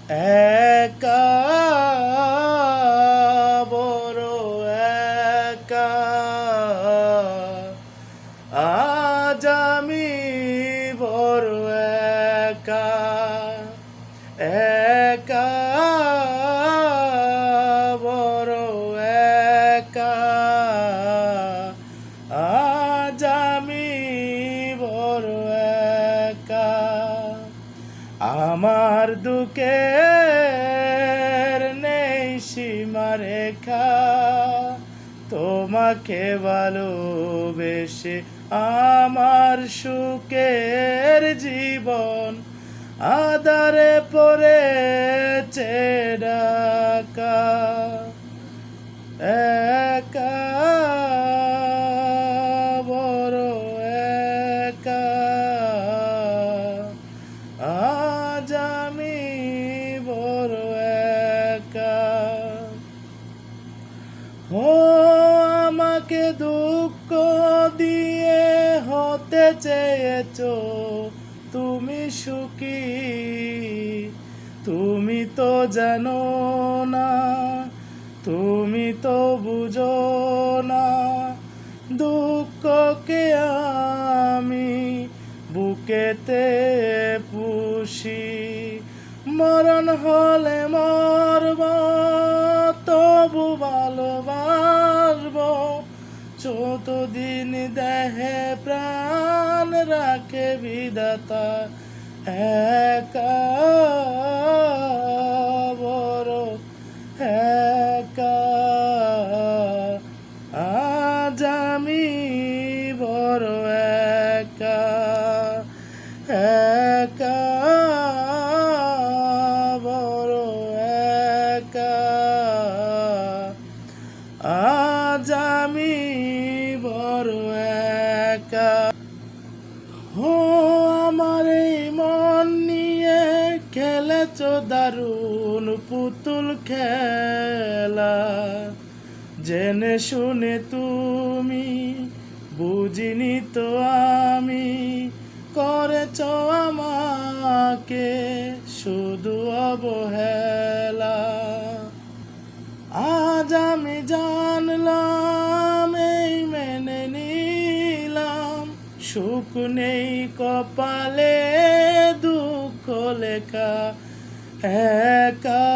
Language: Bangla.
একা বড় একা, আজ আমি বড় একা, একা বড় একা, আজ আমি বড় একা। আমার দুঃখের নেই সীমারেখা, তোমাকে ভালোবেসে আমার সুখের জীবন আধারে পড়েছে ঢাকা। একা বড় একা, আজ আমি বড় একা। ও আমাকে দুঃখ দিয়ে হতে চেয়েছো তুমি সুখী, তুমি তো জানো না, তুমি তো বুঝো না, দুঃখকে আমি বুকেতে পুষি। মরণ হলে মরব, তবু ভালোবাসব, যতদিন দেহে প্রাণ রাখে বিধাতা। একা বড় একা, আজ আমি বড় একা, একা বড় একা, আজ আমি বড় একা। ও আমার এই মন নিয়ে খেলেছ দারুণ পুতুল খেলা, জেনে শুনে তুমি বুঝিনি তো আমি, করেছ আমাকে শুধু অবহেলা। আজ আমি জানলাম, এই মেনে নিলাম, সুখ নেই কপালে, দুঃখ লেখা। একা